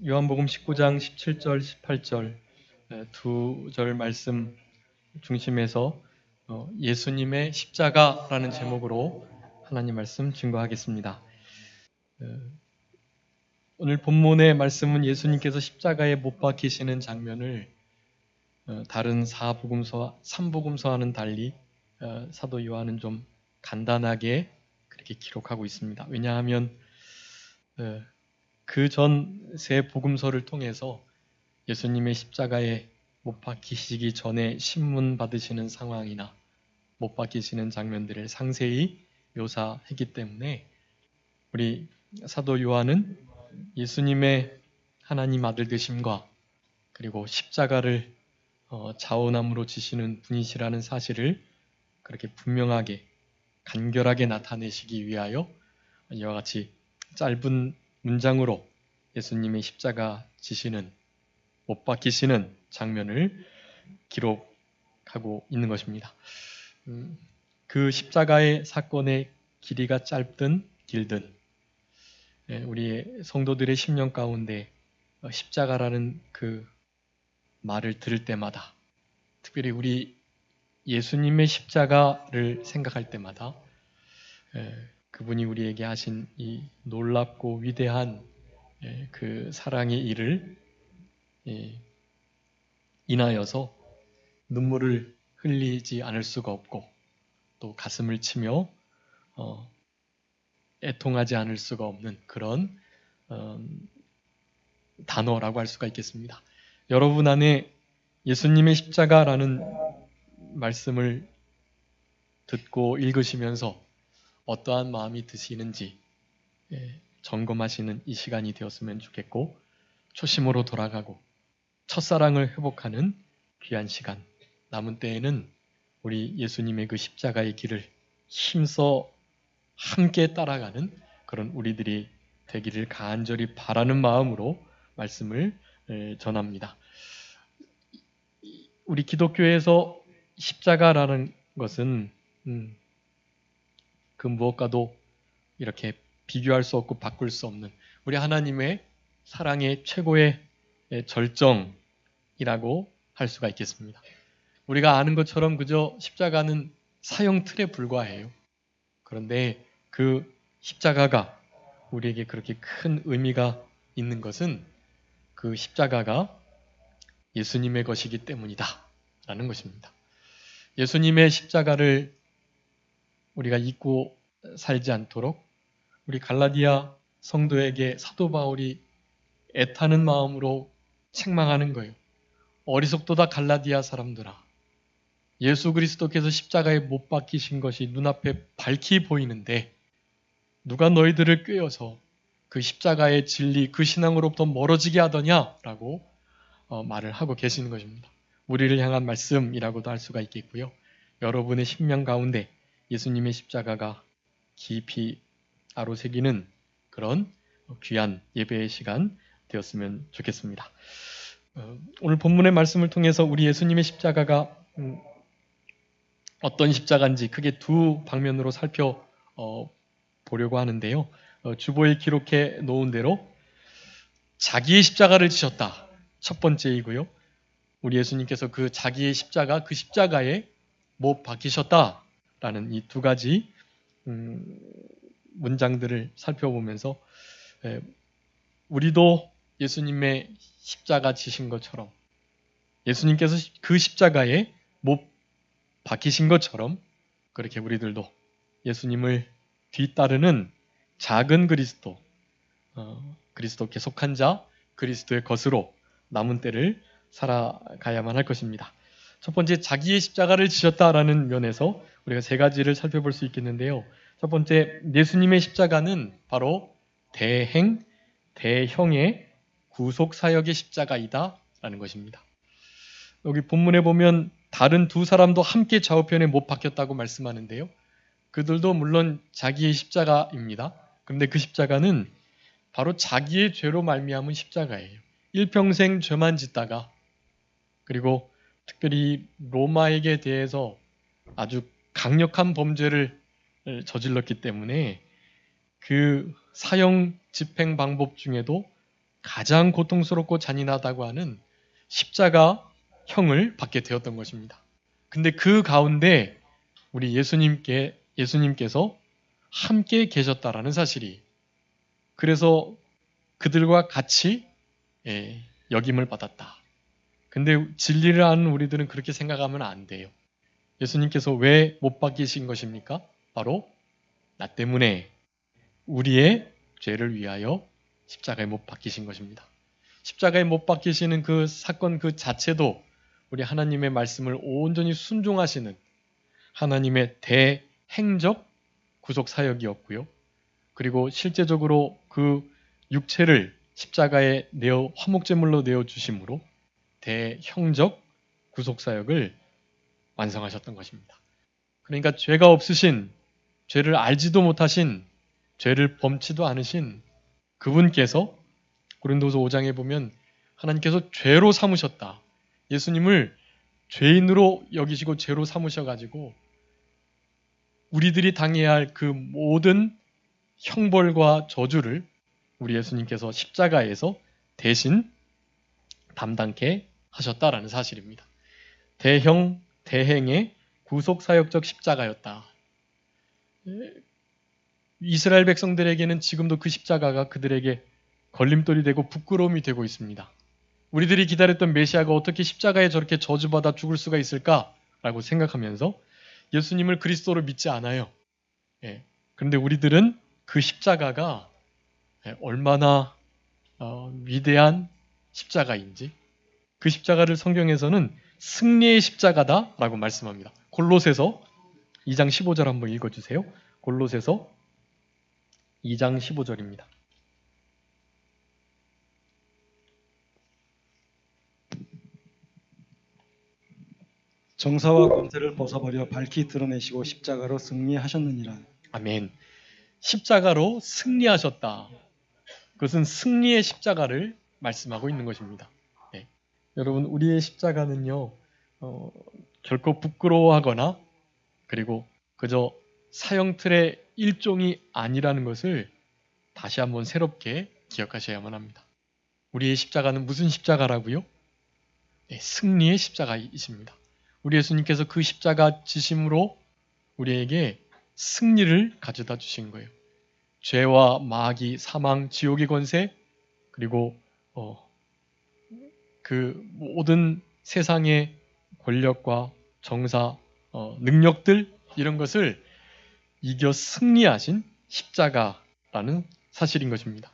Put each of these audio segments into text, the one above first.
요한복음 19장 17절, 18절 두 절 말씀 중심에서 예수님의 십자가라는 제목으로 하나님 말씀 증거하겠습니다. 오늘 본문의 말씀은 예수님께서 십자가에 못 박히시는 장면을 다른 3복음서와는 달리 사도 요한은 좀 간단하게 그렇게 기록하고 있습니다. 왜냐하면 그 전 세 복음서를 통해서 예수님의 십자가에 못 박히시기 전에 신문 받으시는 상황이나 못 박히시는 장면들을 상세히 묘사했기 때문에 우리 사도 요한은 예수님의 하나님 아들 되심과 그리고 십자가를 자원함으로 지시는 분이시라는 사실을 그렇게 분명하게 간결하게 나타내시기 위하여 이와 같이 짧은 문장으로 예수님의 십자가 지시는 못 박히시는 장면을 기록하고 있는 것입니다. 그 십자가의 사건의 길이가 짧든 길든 우리 성도들의 심령 가운데 십자가라는 그 말을 들을 때마다 특별히 우리 예수님의 십자가를 생각할 때마다 그분이 우리에게 하신 이 놀랍고 위대한 그 사랑의 일을 인하여서 눈물을 흘리지 않을 수가 없고 또 가슴을 치며 애통하지 않을 수가 없는 그런 단어라고 할 수가 있겠습니다. 여러분 안에 예수님의 십자가라는 말씀을 듣고 읽으시면서 어떠한 마음이 드시는지 점검하시는 이 시간이 되었으면 좋겠고 초심으로 돌아가고 첫사랑을 회복하는 귀한 시간 남은 때에는 우리 예수님의 그 십자가의 길을 힘써 함께 따라가는 그런 우리들이 되기를 간절히 바라는 마음으로 말씀을 전합니다. 우리 기독교에서 십자가라는 것은 그 무엇과도 이렇게 비교할 수 없고 바꿀 수 없는 우리 하나님의 사랑의 최고의 절정이라고 할 수가 있겠습니다. 우리가 아는 것처럼 그저 십자가는 사형 틀에 불과해요. 그런데 그 십자가가 우리에게 그렇게 큰 의미가 있는 것은 그 십자가가 예수님의 것이기 때문이다 라는 것입니다. 예수님의 십자가를 우리가 잊고 살지 않도록 우리 갈라디아 성도에게 사도 바울이 애타는 마음으로 책망하는 거예요. 어리석도다 갈라디아 사람들아. 예수 그리스도께서 십자가에 못 박히신 것이 눈앞에 밝히 보이는데 누가 너희들을 꾀어서 그 십자가의 진리, 그 신앙으로부터 멀어지게 하더냐라고 말을 하고 계시는 것입니다. 우리를 향한 말씀이라고도 할 수가 있겠고요. 여러분의 심령 가운데 예수님의 십자가가 깊이 아로새기는 그런 귀한 예배의 시간 되었으면 좋겠습니다. 오늘 본문의 말씀을 통해서 우리 예수님의 십자가가 어떤 십자가인지 크게 두 방면으로 살펴보려고 하는데요. 주보에 기록해 놓은 대로 자기의 십자가를 지셨다. 첫 번째이고요. 우리 예수님께서 그 자기의 십자가, 그 십자가에 못 박히셨다라는 이 두 가지 문장들을 살펴보면서 우리도 예수님의 십자가 지신 것처럼 예수님께서 그 십자가에 못 박히신 것처럼 그렇게 우리들도 예수님을 뒤따르는 작은 그리스도, 그리스도께 속한 자, 그리스도의 것으로 남은 때를 살아가야만 할 것입니다. 첫 번째, 자기의 십자가를 지셨다라는 면에서 우리가 세 가지를 살펴볼 수 있겠는데요. 첫 번째, 예수님의 십자가는 바로 대행, 대형의 구속사역의 십자가이다 라는 것입니다. 여기 본문에 보면 다른 두 사람도 함께 좌우편에 못 박혔다고 말씀하는데요. 그들도 물론 자기의 십자가입니다. 그런데 그 십자가는 바로 자기의 죄로 말미암은 십자가예요. 일평생 죄만 짓다가 그리고 특별히 로마에게 대해서 아주 강력한 범죄를 저질렀기 때문에 그 사형 집행 방법 중에도 가장 고통스럽고 잔인하다고 하는 십자가형을 받게 되었던 것입니다. 근데 그 가운데 우리 예수님께서 함께 계셨다라는 사실이, 그래서 그들과 같이 역임을 받았다. 근데 진리를 아는 우리들은 그렇게 생각하면 안 돼요. 예수님께서 왜 못 박히신 것입니까? 바로 나 때문에 우리의 죄를 위하여 십자가에 못 박히신 것입니다. 십자가에 못 박히시는 그 사건 그 자체도 우리 하나님의 말씀을 온전히 순종하시는 하나님의 대행적 구속 사역이었고요. 그리고 실제적으로 그 육체를 십자가에 내어 화목제물로 내어 주심으로 대형적 구속 사역을 완성하셨던 것입니다. 그러니까 죄가 없으신, 죄를 알지도 못하신, 죄를 범치도 않으신 그분께서 고린도서 5장에 보면 하나님께서 죄로 삼으셨다. 예수님을 죄인으로 여기시고 죄로 삼으셔가지고 우리들이 당해야 할 그 모든 형벌과 저주를 우리 예수님께서 십자가에서 대신 담당케 하셨다라는 사실입니다. 대행의 구속사역적 십자가였다. 이스라엘 백성들에게는 지금도 그 십자가가 그들에게 걸림돌이 되고 부끄러움이 되고 있습니다. 우리들이 기다렸던 메시아가 어떻게 십자가에 저렇게 저주받아 죽을 수가 있을까라고 생각하면서 예수님을 그리스도로 믿지 않아요. 그런데 우리들은 그 십자가가 얼마나 위대한 십자가인지, 그 십자가를 성경에서는 승리의 십자가다라고 말씀합니다. 골로새서 2장 15절 한번 읽어주세요. 골로새서 2장 15절입니다. 정사와 권세를 벗어버려 밝히 드러내시고 십자가로 승리하셨느니라. 아멘. 십자가로 승리하셨다. 그것은 승리의 십자가를 말씀하고 있는 것입니다. 여러분, 우리의 십자가는요, 결코 부끄러워하거나 그리고 그저 사형틀의 일종이 아니라는 것을 다시 한번 새롭게 기억하셔야만 합니다. 우리의 십자가는 무슨 십자가라고요? 승리의 십자가이십니다. 우리 예수님께서 그 십자가 지심으로 우리에게 승리를 가져다 주신 거예요. 죄와 마귀, 사망, 지옥의 권세, 그리고 그 모든 세상의 권력과 정사, 능력들, 이런 것을 이겨 승리하신 십자가라는 사실인 것입니다.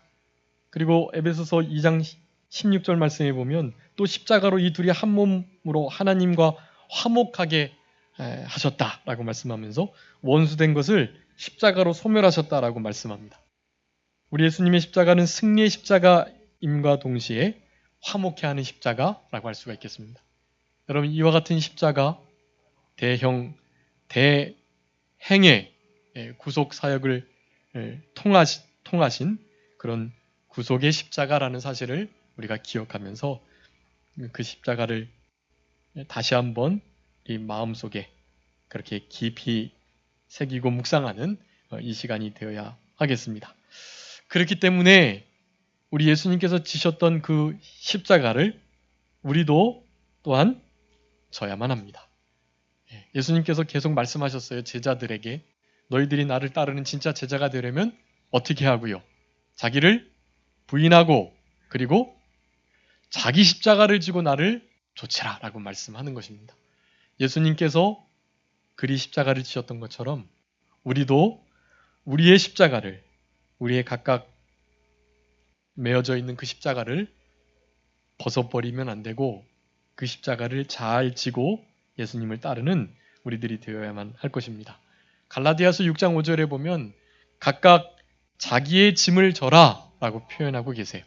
그리고 에베소서 2장 16절 말씀에 보면 또 십자가로 이 둘이 한 몸으로 하나님과 화목하게 하셨다라고 말씀하면서 원수된 것을 십자가로 소멸하셨다라고 말씀합니다. 우리 예수님의 십자가는 승리의 십자가임과 동시에 화목해 하는 십자가라고 할 수가 있겠습니다. 여러분, 이와 같은 십자가, 대행의 구속 사역을 통하신 그런 구속의 십자가라는 사실을 우리가 기억하면서 그 십자가를 다시 한번 이 마음속에 그렇게 깊이 새기고 묵상하는 이 시간이 되어야 하겠습니다. 그렇기 때문에 우리 예수님께서 지셨던 그 십자가를 우리도 또한 져야만 합니다. 예수님께서 계속 말씀하셨어요. 제자들에게 너희들이 나를 따르는 진짜 제자가 되려면 어떻게 하고요? 자기를 부인하고 그리고 자기 십자가를 지고 나를 좇으라 라고 말씀하는 것입니다. 예수님께서 그리 십자가를 지셨던 것처럼 우리도 우리의 십자가를, 우리의 각각 메어져 있는 그 십자가를 벗어버리면 안 되고 그 십자가를 잘 지고 예수님을 따르는 우리들이 되어야만 할 것입니다. 갈라디아서 6장 5절에 보면 각각 자기의 짐을 져라 라고 표현하고 계세요.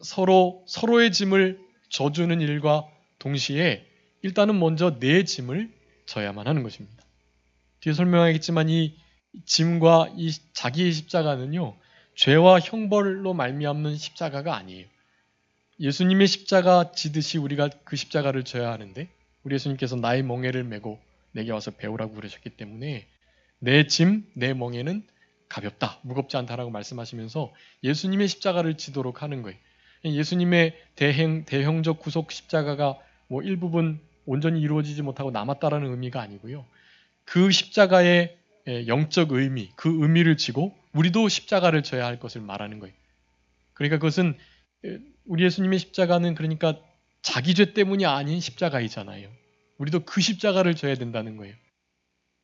서로의 짐을 져주는 일과 동시에 일단은 먼저 내 짐을 져야만 하는 것입니다. 뒤에 설명하겠지만 이 짐과 이 자기의 십자가는요, 죄와 형벌로 말미암는 십자가가 아니에요. 예수님의 십자가 지듯이 우리가 그 십자가를 져야 하는데 우리 예수님께서 나의 멍에를 메고 내게 와서 배우라고 그러셨기 때문에 내 짐, 내 멍에는 가볍다, 무겁지 않다라고 말씀하시면서 예수님의 십자가를 지도록 하는 거예요. 예수님의 대형적 구속 십자가가 뭐 일부분 온전히 이루어지지 못하고 남았다라는 의미가 아니고요. 그 십자가의 영적 의미, 그 의미를 지고 우리도 십자가를 져야 할 것을 말하는 거예요. 그러니까 그것은 우리 예수님의 십자가는 그러니까 자기 죄 때문이 아닌 십자가이잖아요. 우리도 그 십자가를 져야 된다는 거예요.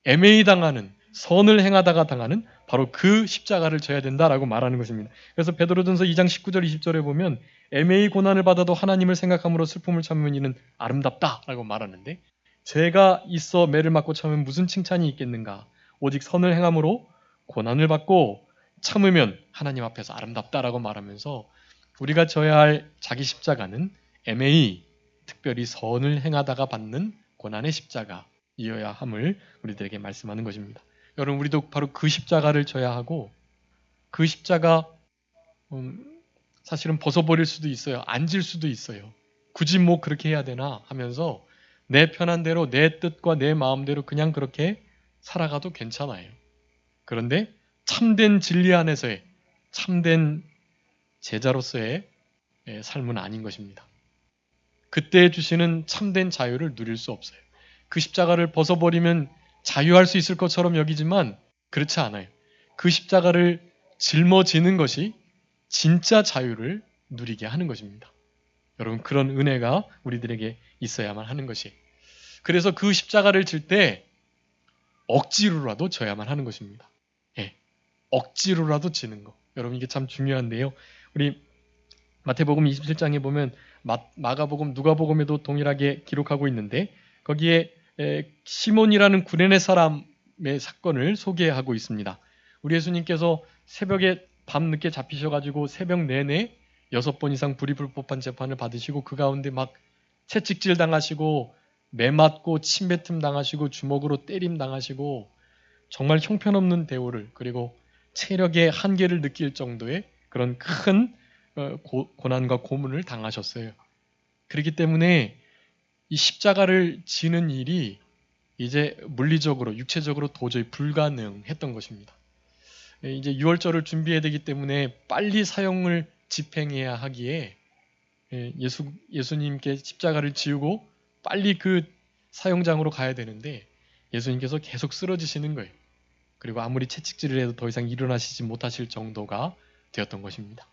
애매히 당하는, 선을 행하다가 당하는 바로 그 십자가를 져야 된다라고 말하는 것입니다. 그래서 베드로전서 2장 19절 20절에 보면 애매히 고난을 받아도 하나님을 생각함으로 슬픔을 참으면 이는 아름답다라고 말하는데, 죄가 있어 매를 맞고 참으면 무슨 칭찬이 있겠는가? 오직 선을 행함으로 고난을 받고 참으면 하나님 앞에서 아름답다라고 말하면서 우리가 져야 할 자기 십자가는 애매히 특별히 선을 행하다가 받는 고난의 십자가이어야 함을 우리들에게 말씀하는 것입니다. 여러분, 우리도 바로 그 십자가를 져야 하고, 그 십자가 사실은 벗어버릴 수도 있어요. 안 질 수도 있어요. 굳이 뭐 그렇게 해야 되나 하면서 내 편한 대로 내 뜻과 내 마음대로 그냥 그렇게 살아가도 괜찮아요. 그런데 참된 진리 안에서의 참된 제자로서의 삶은 아닌 것입니다. 그때 주시는 참된 자유를 누릴 수 없어요. 그 십자가를 벗어버리면 자유할 수 있을 것처럼 여기지만 그렇지 않아요. 그 십자가를 짊어지는 것이 진짜 자유를 누리게 하는 것입니다. 여러분, 그런 은혜가 우리들에게 있어야만 하는 것이에요. 그래서 그 십자가를 질 때 억지로라도 져야만 하는 것입니다. 예, 억지로라도 지는 거. 여러분, 이게 참 중요한데요. 우리 마태복음 27장에 보면 마가복음, 누가복음에도 동일하게 기록하고 있는데 거기에 시몬이라는 구레네 사람의 사건을 소개하고 있습니다. 우리 예수님께서 새벽에 밤늦게 잡히셔가지고 새벽 내내 6번 이상 불이불법한 재판을 받으시고 그 가운데 막 채찍질 당하시고 매 맞고 침뱉음 당하시고 주먹으로 때림 당하시고 정말 형편없는 대우를, 그리고 체력의 한계를 느낄 정도의 그런 큰 고난과 고문을 당하셨어요. 그렇기 때문에 이 십자가를 지는 일이 이제 물리적으로, 육체적으로 도저히 불가능했던 것입니다. 이제 유월절을 준비해야 되기 때문에 빨리 사형을 집행해야 하기에 예수님께 십자가를 지우고 빨리 그 사형장으로 가야 되는데 예수님께서 계속 쓰러지시는 거예요. 그리고 아무리 채찍질을 해도 더 이상 일어나시지 못하실 정도가 되었던 것입니다.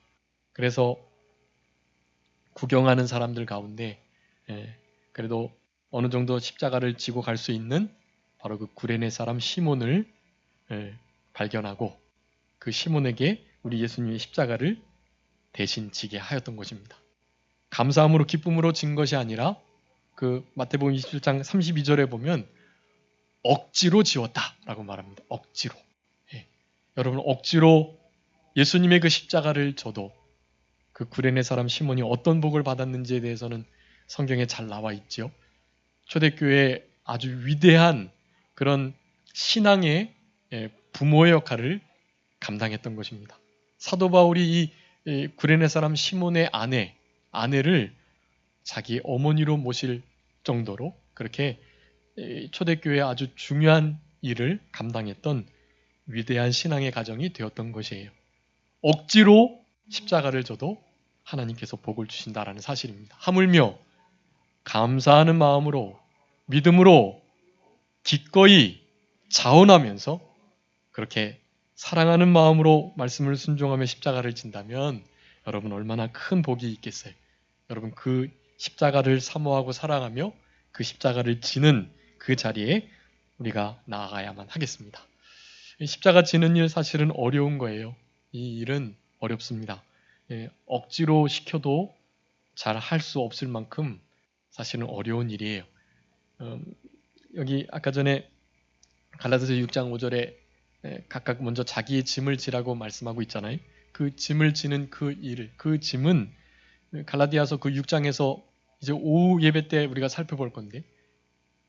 그래서 구경하는 사람들 가운데 그래도 어느 정도 십자가를 지고 갈 수 있는 바로 그 구레네 사람 시몬을 발견하고 그 시몬에게 우리 예수님의 십자가를 대신 지게 하였던 것입니다. 감사함으로 기쁨으로 진 것이 아니라 그 마태복음 27장 32절에 보면 억지로 지웠다라고 말합니다. 억지로. 여러분, 억지로 예수님의 그 십자가를 져도 그 구레네 사람 시몬이 어떤 복을 받았는지에 대해서는 성경에 잘 나와 있죠. 초대교회의 아주 위대한 그런 신앙의 부모의 역할을 감당했던 것입니다. 사도 바울이 이 구레네 사람 시몬의 아내를 자기 어머니로 모실 정도로 그렇게 초대교회의 아주 중요한 일을 감당했던 위대한 신앙의 가정이 되었던 것이에요. 억지로 십자가를 져도 하나님께서 복을 주신다라는 사실입니다. 하물며 감사하는 마음으로, 믿음으로 기꺼이 자원하면서 그렇게 사랑하는 마음으로 말씀을 순종하며 십자가를 진다면 여러분 얼마나 큰 복이 있겠어요. 여러분, 그 십자가를 사모하고 사랑하며 그 십자가를 지는 그 자리에 우리가 나아가야만 하겠습니다. 십자가 지는 일 사실은 어려운 거예요. 이 일은 어렵습니다. 억지로 시켜도 잘 할 수 없을 만큼 사실은 어려운 일이에요. 여기 아까 전에 갈라디아서 6장 5절에 각각 먼저 자기의 짐을 지라고 말씀하고 있잖아요. 그 짐을 지는 그 짐은 갈라디아서 그 6장에서 이제 오후 예배 때 우리가 살펴볼 건데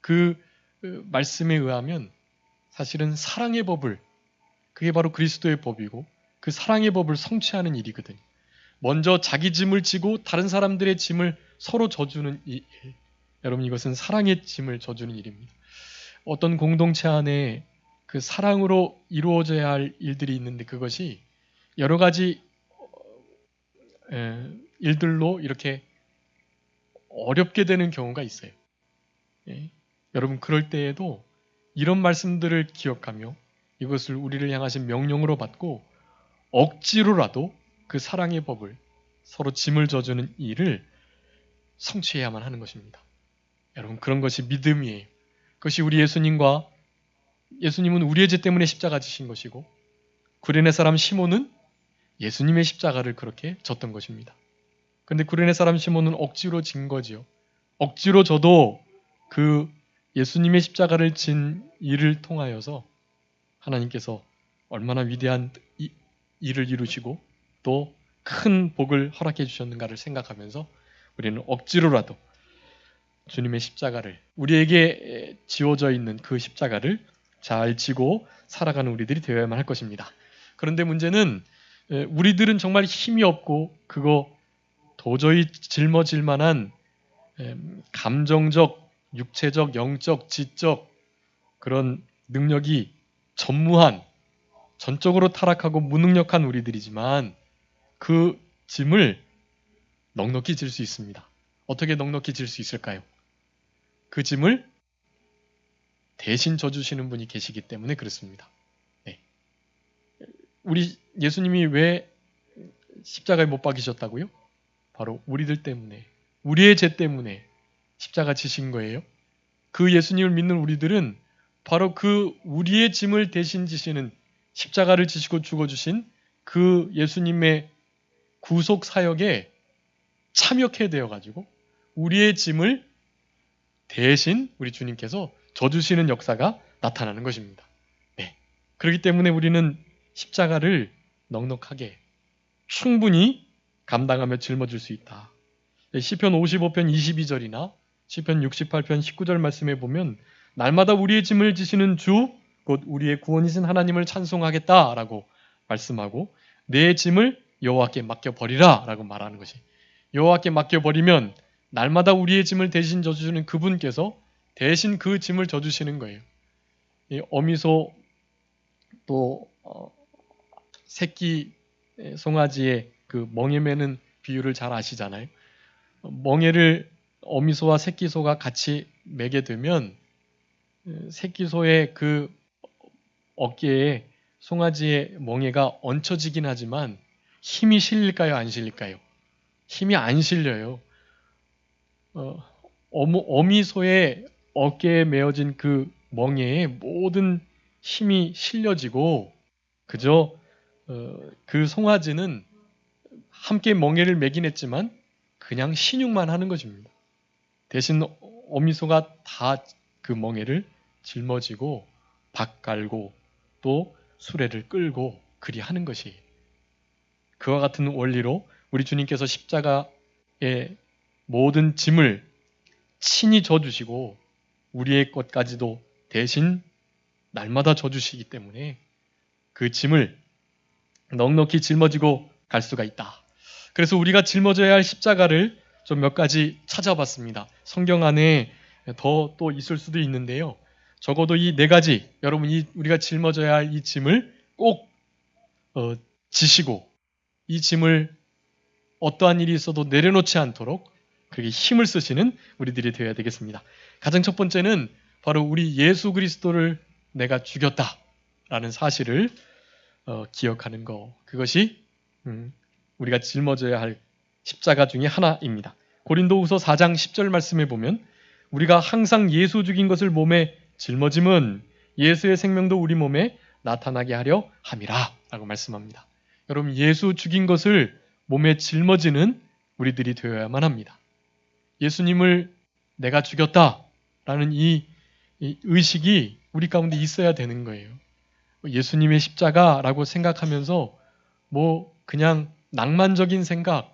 그 말씀에 의하면 사실은 사랑의 법을, 그게 바로 그리스도의 법이고 그 사랑의 법을 성취하는 일이거든요. 먼저 자기 짐을 지고 다른 사람들의 짐을 서로 져주는 일. 여러분, 이것은 사랑의 짐을 져주는 일입니다. 어떤 공동체 안에 그 사랑으로 이루어져야 할 일들이 있는데 그것이 여러 가지 일들로 이렇게 어렵게 되는 경우가 있어요. 예. 여러분 그럴 때에도 이런 말씀들을 기억하며 이것을 우리를 향하신 명령으로 받고 억지로라도 그 사랑의 법을 서로 짐을 져주는 일을 성취해야만 하는 것입니다. 여러분 그런 것이 믿음이에요. 그것이 우리 예수님은 우리의 죄 때문에 십자가 지신 것이고 구레네 사람 시몬은 예수님의 십자가를 그렇게 졌던 것입니다. 그런데 구레네 사람 시몬은 억지로 진 거지요. 억지로 져도 그 예수님의 십자가를 진 일을 통하여서 하나님께서 얼마나 위대한 일을 이루시고 또 큰 복을 허락해 주셨는가를 생각하면서 우리는 억지로라도 주님의 십자가를 우리에게 지워져 있는 그 십자가를 잘 지고 살아가는 우리들이 되어야만 할 것입니다. 그런데 문제는 우리들은 정말 힘이 없고 그거 도저히 짊어질 만한 감정적, 육체적, 영적, 지적 그런 능력이 전무한 전적으로 타락하고 무능력한 우리들이지만 그 짐을 넉넉히 질 수 있습니다. 어떻게 넉넉히 질 수 있을까요? 그 짐을 대신 져주시는 분이 계시기 때문에 그렇습니다. 네. 우리 예수님이 왜 십자가에 못 박이셨다고요? 바로 우리들 때문에, 우리의 죄 때문에 십자가 지신 거예요. 그 예수님을 믿는 우리들은 바로 그 우리의 짐을 대신 지시는 십자가를 지시고 죽어주신 그 예수님의 구속 사역에 참여케 되어가지고 우리의 짐을 대신 우리 주님께서 져주시는 역사가 나타나는 것입니다. 네. 그렇기 때문에 우리는 십자가를 넉넉하게 충분히 감당하며 짊어질 수 있다. 시편 55편 22절이나 시편 68편 19절 말씀에 보면 날마다 우리의 짐을 지시는 주, 곧 우리의 구원이신 하나님을 찬송하겠다라고 말씀하고 내 짐을 여호와께 맡겨버리라 라고 말하는 것이 여호와께 맡겨버리면 날마다 우리의 짐을 대신 져주시는 그분께서 대신 그 짐을 져주시는 거예요. 이 어미소 또 새끼 송아지의 그 멍에 매는 비유를 잘 아시잖아요. 멍에를 어미소와 새끼소가 같이 매게 되면 새끼소의 그 어깨에 송아지의 멍에가 얹혀지긴 하지만 힘이 실릴까요? 안 실릴까요? 힘이 안 실려요. 어미소의 어깨에 메어진 그 멍에에 모든 힘이 실려지고 그저 그 송아지는 함께 멍에를 매긴 했지만 그냥 신육만 하는 것입니다. 대신 어미소가 다 그 멍에를 짊어지고 박 갈고 또 수레를 끌고 그리 하는 것이 그와 같은 원리로 우리 주님께서 십자가의 모든 짐을 친히 져주시고 우리의 것까지도 대신 날마다 져주시기 때문에 그 짐을 넉넉히 짊어지고 갈 수가 있다. 그래서 우리가 짊어져야 할 십자가를 좀 몇 가지 찾아봤습니다. 성경 안에 더 또 있을 수도 있는데요. 적어도 이 네 가지 여러분 우리가 짊어져야 할 이 짐을 꼭 지시고 이 짐을 어떠한 일이 있어도 내려놓지 않도록 그렇게 힘을 쓰시는 우리들이 되어야 되겠습니다. 가장 첫 번째는 바로 우리 예수 그리스도를 내가 죽였다라는 사실을 기억하는 것. 그것이 우리가 짊어져야 할 십자가 중에 하나입니다. 고린도후서 4장 10절 말씀에 보면 우리가 항상 예수 죽인 것을 몸에 짊어짐은 예수의 생명도 우리 몸에 나타나게 하려 함이라 라고 말씀합니다. 여러분 예수 죽인 것을 몸에 짊어지는 우리들이 되어야만 합니다. 예수님을 내가 죽였다라는 이 의식이 우리 가운데 있어야 되는 거예요. 예수님의 십자가라고 생각하면서 뭐 그냥 낭만적인 생각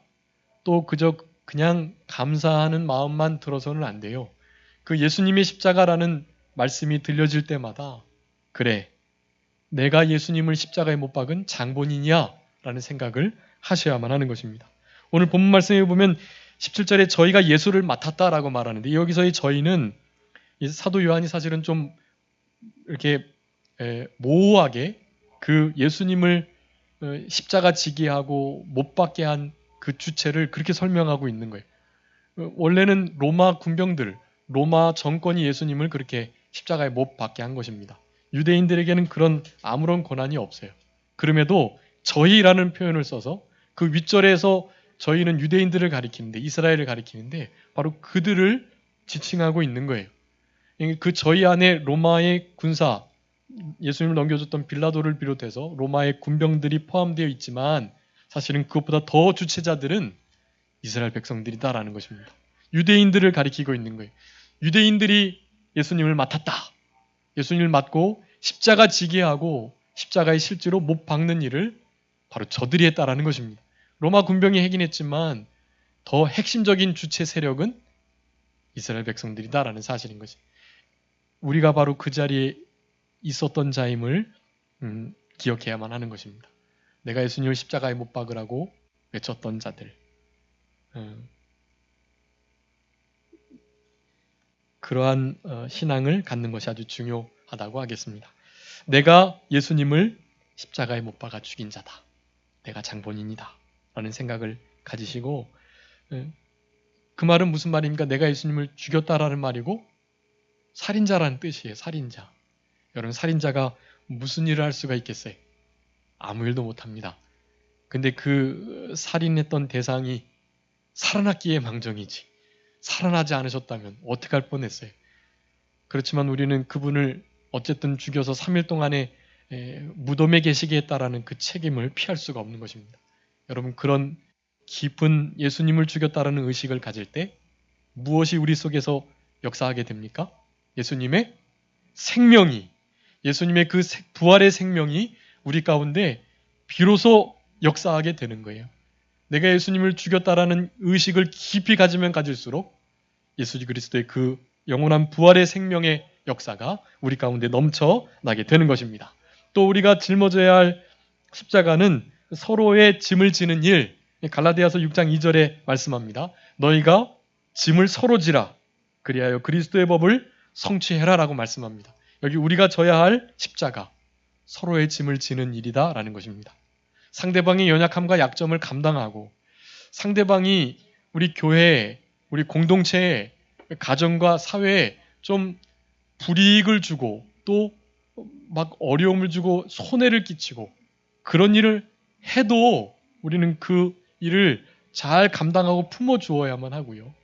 또 그저 그냥 감사하는 마음만 들어서는 안 돼요. 그 예수님의 십자가라는 말씀이 들려질 때마다 그래 내가 예수님을 십자가에 못 박은 장본인이야 라는 생각을 하셔야만 하는 것입니다. 오늘 본문 말씀에 보면 17절에 저희가 예수를 맡았다라고 말하는데 여기서의 저희는 사도 요한이 사실은 좀 이렇게 모호하게 그 예수님을 십자가 지게 하고 못 박게 한 그 주체를 그렇게 설명하고 있는 거예요. 원래는 로마 군병들, 로마 정권이 예수님을 그렇게 십자가에 못 박게 한 것입니다. 유대인들에게는 그런 아무런 권한이 없어요. 그럼에도 저희라는 표현을 써서 그 윗절에서 저희는 유대인들을 가리키는데, 이스라엘을 가리키는데 바로 그들을 지칭하고 있는 거예요. 그 저희 안에 로마의 군사, 예수님을 넘겨줬던 빌라도를 비롯해서 로마의 군병들이 포함되어 있지만 사실은 그것보다 더 주체자들은 이스라엘 백성들이다라는 것입니다. 유대인들을 가리키고 있는 거예요. 유대인들이 예수님을 맡았다. 예수님을 맡고 십자가 지게 하고 십자가에 실제로 못 박는 일을 바로 저들이 했다라는 것입니다. 로마 군병이 하긴 했지만 더 핵심적인 주체 세력은 이스라엘 백성들이다라는 사실인 것이. 우리가 바로 그 자리에 있었던 자임을 기억해야만 하는 것입니다. 내가 예수님을 십자가에 못 박으라고 외쳤던 자들. 그러한 신앙을 갖는 것이 아주 중요하다고 하겠습니다. 내가 예수님을 십자가에 못 박아 죽인 자다. 내가 장본인이다. 라는 생각을 가지시고, 그 말은 무슨 말입니까? 내가 예수님을 죽였다라는 말이고 살인자라는 뜻이에요. 살인자. 여러분, 살인자가 무슨 일을 할 수가 있겠어요? 아무 일도 못합니다. 근데 그 살인했던 대상이 살아났기에 망정이지, 살아나지 않으셨다면 어떻게 할 뻔했어요. 그렇지만 우리는 그분을 어쨌든 죽여서 3일 동안에 무덤에 계시게 했다라는 그 책임을 피할 수가 없는 것입니다. 여러분, 그런 깊은 예수님을 죽였다라는 의식을 가질 때 무엇이 우리 속에서 역사하게 됩니까? 예수님의 생명이, 예수님의 그 부활의 생명이 우리 가운데 비로소 역사하게 되는 거예요. 내가 예수님을 죽였다라는 의식을 깊이 가지면 가질수록 예수 그리스도의 그 영원한 부활의 생명의 역사가 우리 가운데 넘쳐나게 되는 것입니다. 또 우리가 짊어져야 할 십자가는 서로의 짐을 지는 일, 갈라디아서 6장 2절에 말씀합니다. 너희가 짐을 서로 지라, 그리하여 그리스도의 법을 성취해라 라고 말씀합니다. 여기 우리가 져야 할 십자가, 서로의 짐을 지는 일이다 라는 것입니다. 상대방의 연약함과 약점을 감당하고, 상대방이 우리 교회에, 우리 공동체에, 가정과 사회에 좀 불이익을 주고 또 막 어려움을 주고 손해를 끼치고 그런 일을 해도 우리는 그 일을 잘 감당하고 품어주어야만 하고요.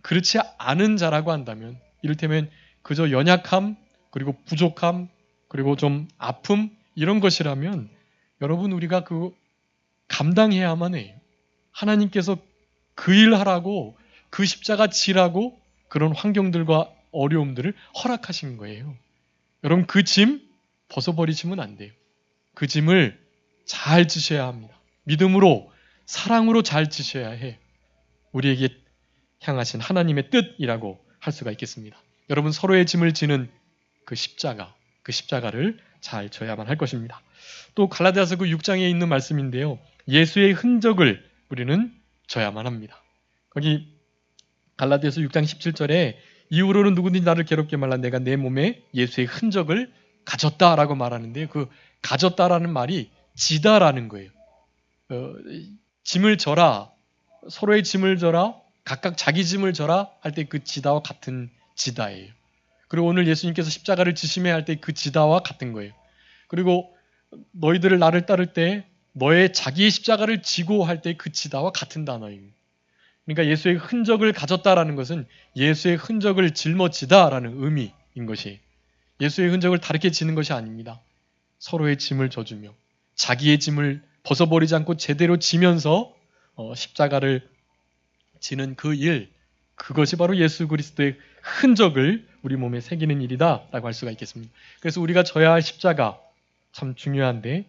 그렇지 않은 자라고 한다면, 이를테면 그저 연약함, 그리고 부족함, 그리고 좀 아픔, 이런 것이라면 여러분, 우리가 그 감당해야만 해요. 하나님께서 그 일 하라고, 그 십자가 지라고 그런 환경들과 어려움들을 허락하신 거예요. 여러분, 그 짐 벗어버리시면 안 돼요. 그 짐을 잘 지셔야 합니다. 믿음으로, 사랑으로 잘 지셔야 해. 우리에게 향하신 하나님의 뜻이라고 할 수가 있겠습니다. 여러분, 서로의 짐을 지는 그 십자가, 그 십자가를 잘 져야만 할 것입니다. 또 갈라디아서 그 6장에 있는 말씀인데요. 예수의 흔적을 우리는 져야만 합니다. 거기 갈라디아서 6장 17절에 이후로는 누구든지 나를 괴롭게 말라 내가 내 몸에 예수의 흔적을 가졌다라고 말하는데, 그 가졌다라는 말이 지다라는 거예요. 짐을 져라, 서로의 짐을 져라, 각각 자기 짐을 져라 할 때 그 지다와 같은 지다예요. 그리고 오늘 예수님께서 십자가를 지심해야 할 때 그 지다와 같은 거예요. 그리고 너희들을 나를 따를 때 너의 자기의 십자가를 지고 할 때 그 지다와 같은 단어입니다. 그러니까 예수의 흔적을 가졌다라는 것은 예수의 흔적을 짊어지다라는 의미인 것이, 예수의 흔적을 다르게 지는 것이 아닙니다. 서로의 짐을 져주며 자기의 짐을 벗어버리지 않고 제대로 지면서 십자가를 지는 그 일, 그것이 바로 예수 그리스도의 흔적을 우리 몸에 새기는 일이다라고 할 수가 있겠습니다. 그래서 우리가 져야 할 십자가 참 중요한데,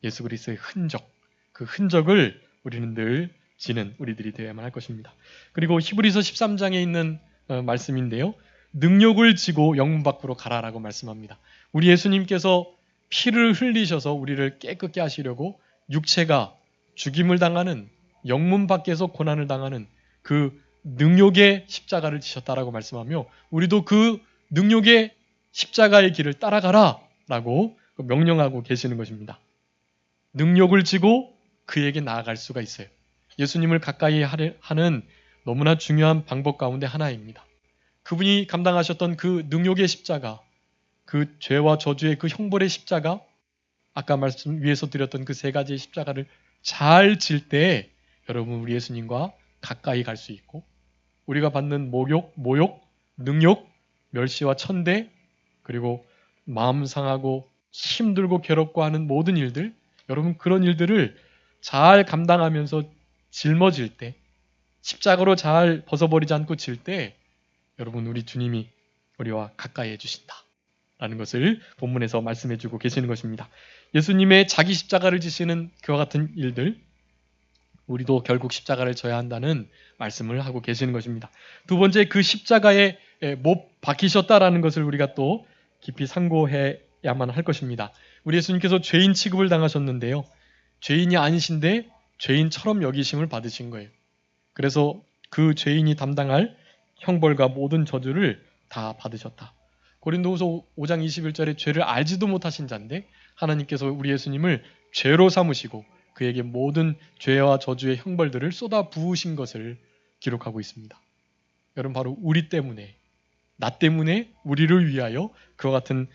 예수 그리스도의 흔적, 그 흔적을 우리는 늘 지는 우리들이 되어야만 할 것입니다. 그리고 히브리서 13장에 있는 말씀인데요. 능력을 지고 영문 밖으로 가라라고 말씀합니다. 우리 예수님께서 피를 흘리셔서 우리를 깨끗게 하시려고 육체가 죽임을 당하는, 영문 밖에서 고난을 당하는 그 능력의 십자가를 지셨다라고 말씀하며, 우리도 그 능력의 십자가의 길을 따라가라 라고 명령하고 계시는 것입니다. 능력을 지고 그에게 나아갈 수가 있어요. 예수님을 가까이 하는 너무나 중요한 방법 가운데 하나입니다. 그분이 감당하셨던 그 능력의 십자가, 그 죄와 저주의 그 형벌의 십자가, 아까 말씀 위에서 드렸던 그 세 가지의 십자가를 잘 질 때 여러분 우리 예수님과 가까이 갈 수 있고 우리가 받는 모욕, 능욕, 멸시와 천대, 그리고 마음 상하고 힘들고 괴롭고 하는 모든 일들, 여러분 그런 일들을 잘 감당하면서 짊어질 때, 십자가로 잘 벗어버리지 않고 질 때 여러분 우리 주님이 우리와 가까이 해주신다 라는 것을 본문에서 말씀해 주고 계시는 것입니다. 예수님의 자기 십자가를 지시는 그와 같은 일들, 우리도 결국 십자가를 져야 한다는 말씀을 하고 계시는 것입니다. 두 번째, 그 십자가에 못 박히셨다라는 것을 우리가 또 깊이 상고해야만 할 것입니다. 우리 예수님께서 죄인 취급을 당하셨는데요. 죄인이 아니신데 죄인처럼 여기심을 받으신 거예요. 그래서 그 죄인이 담당할 형벌과 모든 저주를 다 받으셨다. 고린도후서 5장 21절에 죄를 알지도 못하신 자인데 하나님께서 우리 예수님을 죄로 삼으시고 그에게 모든 죄와 저주의 형벌들을 쏟아 부으신 것을 기록하고 있습니다. 여러분 바로 우리 때문에, 나 때문에 우리를 위하여 그와 같은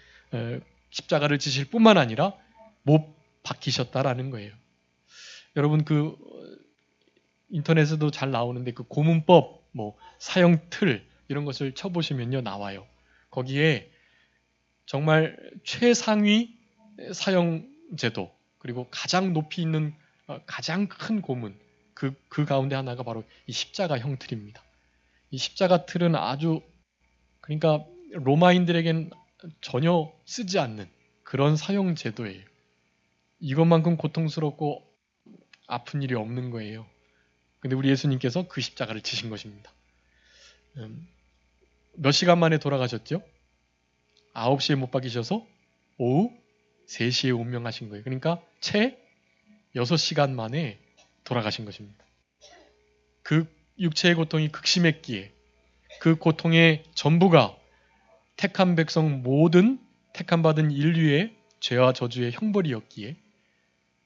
십자가를 지실 뿐만 아니라 못 박히셨다라는 거예요. 여러분 그 인터넷에도 잘 나오는데 그 고문법, 사형 틀 이런 것을 쳐보시면요 나와요. 거기에 정말 최상위 사형제도 그리고 가장 높이 있는 가장 큰 고문 그 가운데 하나가 바로 이 십자가 형틀입니다. 이 십자가 틀은 아주 그러니까 로마인들에겐 전혀 쓰지 않는 그런 사형제도예요. 이것만큼 고통스럽고 아픈 일이 없는 거예요. 근데 우리 예수님께서 그 십자가를 지신 것입니다. 몇 시간 만에 돌아가셨죠? 9시에 못 박이셔서 오후 3시에 운명하신 거예요. 그러니까 채 6시간 만에 돌아가신 것입니다. 그 육체의 고통이 극심했기에 그 고통의 전부가 택한 백성 모든 택함받은 인류의 죄와 저주의 형벌이었기에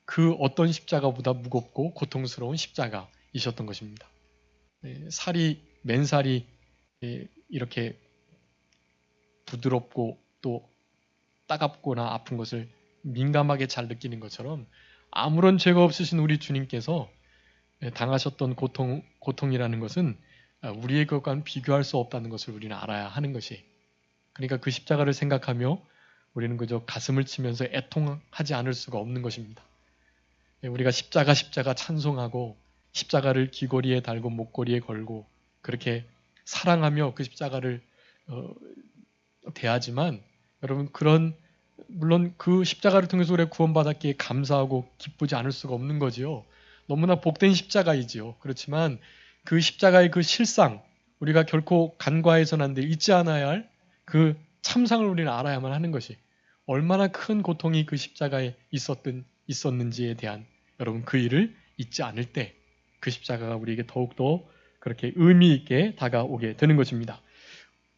그 어떤 십자가보다 무겁고 고통스러운 십자가이셨던 것입니다. 맨살이 이렇게 부드럽고 또 따갑거나 아픈 것을 민감하게 잘 느끼는 것처럼 아무런 죄가 없으신 우리 주님께서 당하셨던 고통이라는 것은 우리의 것과는 비교할 수 없다는 것을 우리는 알아야 하는 것이. 그러니까 그 십자가를 생각하며 우리는 그저 가슴을 치면서 애통하지 않을 수가 없는 것입니다. 우리가 십자가 찬송하고 십자가를 귀걸이에 달고 목걸이에 걸고 그렇게 사랑하며 그 십자가를 대하지만 여러분 물론 그 십자가를 통해서 우리가 구원받았기에 감사하고 기쁘지 않을 수가 없는 거지요. 너무나 복된 십자가이지요. 그렇지만 그 십자가의 그 실상, 우리가 결코 간과해서는 안 돼 잊지 않아야 할 그 참상을 우리는 알아야만 하는 것이 얼마나 큰 고통이 그 십자가에 있었는지에 대한 여러분 그 일을 잊지 않을 때 그 십자가가 우리에게 더욱더 그렇게 의미 있게 다가오게 되는 것입니다.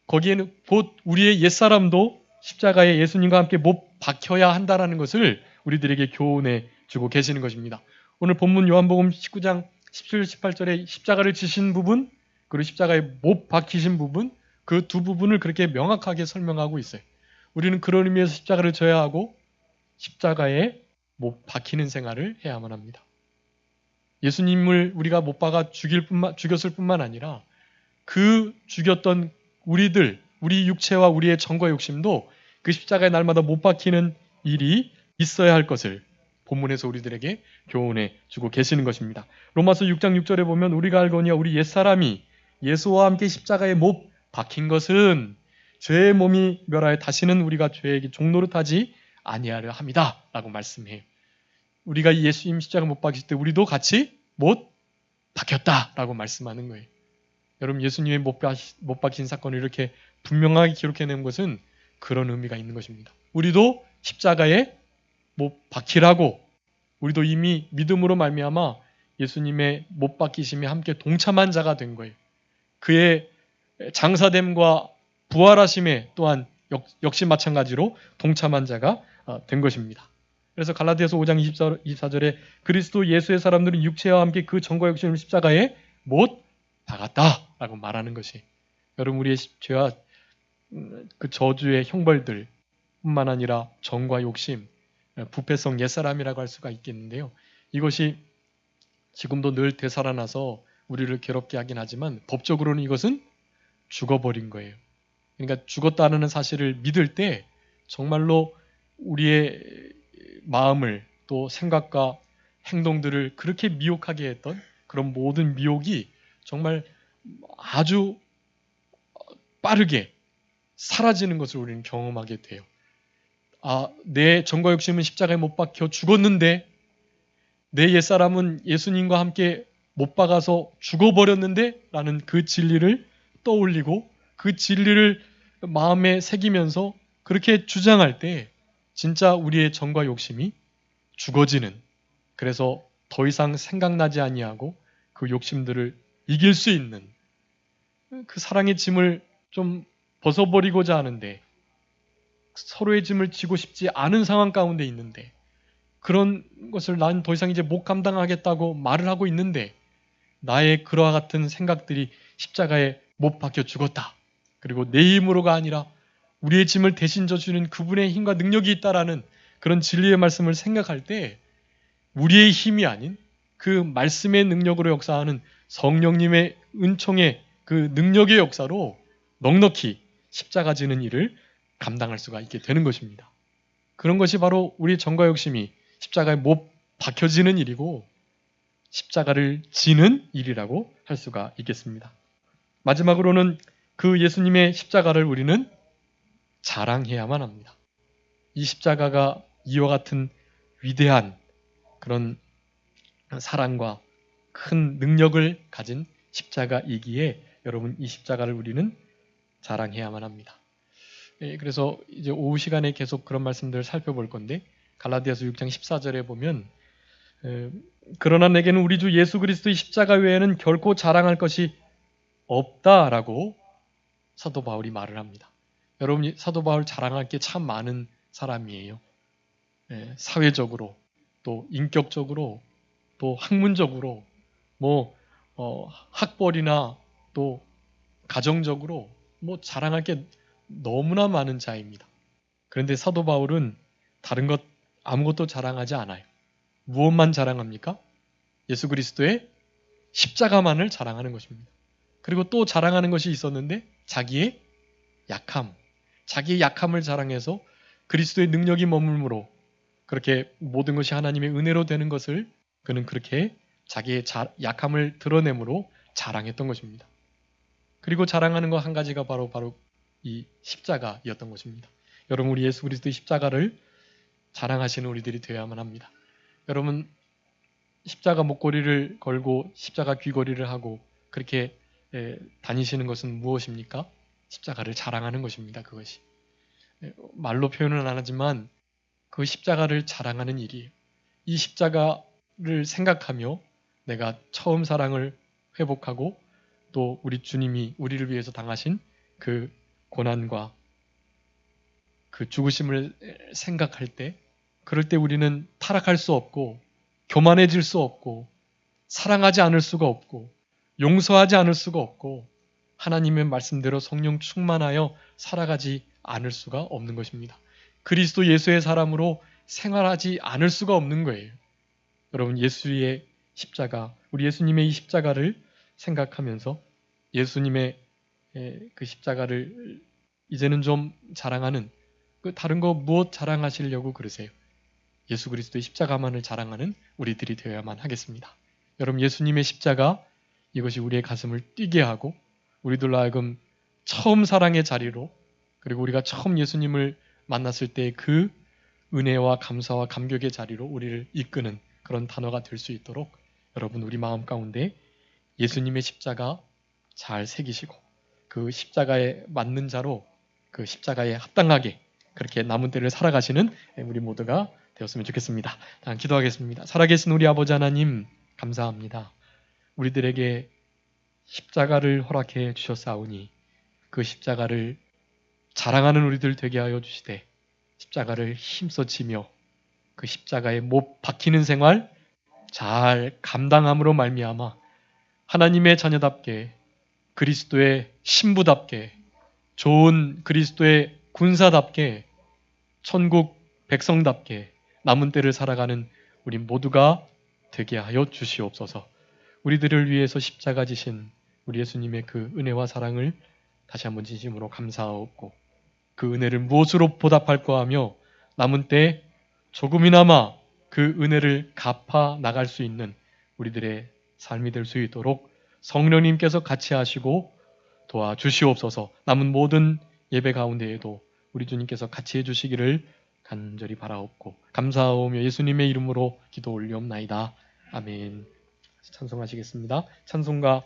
거기에는 곧 우리의 옛사람도 십자가에 예수님과 함께 못 박혀야 한다라는 것을 우리들에게 교훈해 주고 계시는 것입니다. 오늘 본문 요한복음 19장 17, 18절에 십자가를 지신 부분 그리고 십자가에 못 박히신 부분 그 두 부분을 그렇게 명확하게 설명하고 있어요. 우리는 그런 의미에서 십자가를 져야 하고 십자가에 못 박히는 생활을 해야만 합니다. 예수님을 우리가 못 박아 죽였을 뿐만 아니라 그 죽였던 우리 육체와 우리의 정과 욕심도 그 십자가에 날마다 못 박히는 일이 있어야 할 것을 본문에서 우리들에게 교훈해 주고 계시는 것입니다. 로마서 6장 6절에 보면 우리가 알거니와 우리 옛사람이 예수와 함께 십자가에 못 박힌 것은 죄의 몸이 멸하여 다시는 우리가 죄에게 종노릇하지 아니하려 함이다 라고 말씀해요. 우리가 예수님 십자가 못 박히실 때 우리도 같이 못 박혔다라고 말씀하는 거예요. 여러분 예수님의 못 박힌 사건을 이렇게 분명하게 기록해낸 것은 그런 의미가 있는 것입니다. 우리도 십자가에 못 박히라고 우리도 이미 믿음으로 말미암아 예수님의 못 박히심에 함께 동참한 자가 된 거예요. 그의 장사됨과 부활하심에 또한 역시 마찬가지로 동참한 자가 된 것입니다. 그래서 갈라디아서 5장 24절에 그리스도 예수의 사람들은 육체와 함께 그 정과 욕심을 십자가에 못 박았다라고 말하는 것이 여러분 우리의 죄와 그 저주의 형벌들 뿐만 아니라 정과 욕심, 부패성 옛사람이라고 할 수가 있겠는데요. 이것이 지금도 늘 되살아나서 우리를 괴롭게 하긴 하지만 법적으로는 이것은 죽어버린 거예요. 그러니까 죽었다는 사실을 믿을 때 정말로 우리의 마음을 또 생각과 행동들을 그렇게 미혹하게 했던 그런 모든 미혹이 정말 아주 빠르게 사라지는 것을 우리는 경험하게 돼요. 내 정과 욕심은 십자가에 못 박혀 죽었는데 내 옛사람은 예수님과 함께 못 박아서 죽어버렸는데 라는 그 진리를 떠올리고 그 진리를 마음에 새기면서 그렇게 주장할 때 진짜 우리의 정과 욕심이 죽어지는 그래서 더 이상 생각나지 아니하고 그 욕심들을 이길 수 있는 그 사랑의 짐을 좀 벗어버리고자 하는데 서로의 짐을 지고 싶지 않은 상황 가운데 있는데 그런 것을 난 더 이상 이제 못 감당하겠다고 말을 하고 있는데 나의 그와 같은 생각들이 십자가에 못 박혀 죽었다. 그리고 내 힘으로가 아니라 우리의 짐을 대신 져주는 그분의 힘과 능력이 있다라는 그런 진리의 말씀을 생각할 때 우리의 힘이 아닌 그 말씀의 능력으로 역사하는 성령님의 은총의 그 능력의 역사로 넉넉히 십자가 지는 일을 감당할 수가 있게 되는 것입니다. 그런 것이 바로 우리 정과 욕심이 십자가에 못 박혀지는 일이고 십자가를 지는 일이라고 할 수가 있겠습니다. 마지막으로는 그 예수님의 십자가를 우리는 자랑해야만 합니다. 이 십자가가 이와 같은 위대한 그런 사랑과 큰 능력을 가진 십자가이기에 여러분 이 십자가를 우리는 자랑해야만 합니다. 그래서 이제 오후 시간에 계속 그런 말씀들을 살펴볼 건데 갈라디아서 6장 14절에 보면 그러나 내게는 우리 주 예수 그리스도의 십자가 외에는 결코 자랑할 것이 없다라고 사도 바울이 말을 합니다. 여러분 사도 바울 자랑할 게 참 많은 사람이에요. 사회적으로 또 인격적으로 또 학문적으로 학벌이나 또 가정적으로 자랑할 게 너무나 많은 자입니다. 그런데 사도 바울은 다른 것 아무것도 자랑하지 않아요. 무엇만 자랑합니까? 예수 그리스도의 십자가만을 자랑하는 것입니다. 그리고 또 자랑하는 것이 있었는데 자기의 약함을 자랑해서 그리스도의 능력이 머물므로 그렇게 모든 것이 하나님의 은혜로 되는 것을 그는 그렇게 자기의 약함을 드러내므로 자랑했던 것입니다. 그리고 자랑하는 것 한 가지가 바로 이 십자가였던 것입니다. 여러분 우리 예수 그리스도의 십자가를 자랑하시는 우리들이 되어야만 합니다. 여러분 십자가 목걸이를 걸고 십자가 귀걸이를 하고 그렇게 다니시는 것은 무엇입니까? 십자가를 자랑하는 것입니다. 그것이 말로 표현은 안 하지만 그 십자가를 자랑하는 일이에요. 이 십자가를 생각하며 내가 처음 사랑을 회복하고 또 우리 주님이 우리를 위해서 당하신 그 고난과 그 죽으심을 생각할 때 그럴 때 우리는 타락할 수 없고 교만해질 수 없고 사랑하지 않을 수가 없고 용서하지 않을 수가 없고 하나님의 말씀대로 성령 충만하여 살아가지 않을 수가 없는 것입니다. 그리스도 예수의 사람으로 생활하지 않을 수가 없는 거예요. 여러분 예수의 십자가, 우리 예수님의 이 십자가를 생각하면서 예수님의 그 십자가를 이제는 좀 자랑하는 그 다른 거 무엇 자랑하시려고 그러세요? 예수 그리스도의 십자가만을 자랑하는 우리들이 되어야만 하겠습니다. 여러분 예수님의 십자가 이것이 우리의 가슴을 뛰게 하고 우리들로 하여금 처음 사랑의 자리로 그리고 우리가 처음 예수님을 만났을 때 그 은혜와 감사와 감격의 자리로 우리를 이끄는 그런 단어가 될 수 있도록 여러분 우리 마음 가운데 예수님의 십자가 잘 새기시고 그 십자가에 맞는 자로 그 십자가에 합당하게 그렇게 남은 때를 살아가시는 우리 모두가 되었으면 좋겠습니다. 다음 기도하겠습니다. 살아계신 우리 아버지 하나님 감사합니다. 우리들에게 십자가를 허락해 주셨사오니 그 십자가를 자랑하는 우리들 되게 하여 주시되 십자가를 힘써 지며 그 십자가에 못 박히는 생활 잘 감당함으로 말미암아 하나님의 자녀답게 그리스도의 신부답게 좋은 그리스도의 군사답게 천국 백성답게 남은 때를 살아가는 우리 모두가 되게 하여 주시옵소서. 우리들을 위해서 십자가 지신 우리 예수님의 그 은혜와 사랑을 다시 한번 진심으로 감사하옵고 그 은혜를 무엇으로 보답할까 하며 남은 때 조금이나마 그 은혜를 갚아 나갈 수 있는 우리들의 삶이 될 수 있도록 성령님께서 같이 하시고 도와주시옵소서. 남은 모든 예배 가운데에도 우리 주님께서 같이 해주시기를 간절히 바라옵고 감사하오며 예수님의 이름으로 기도 올리옵나이다. 아멘. 찬송하시겠습니다. 찬송가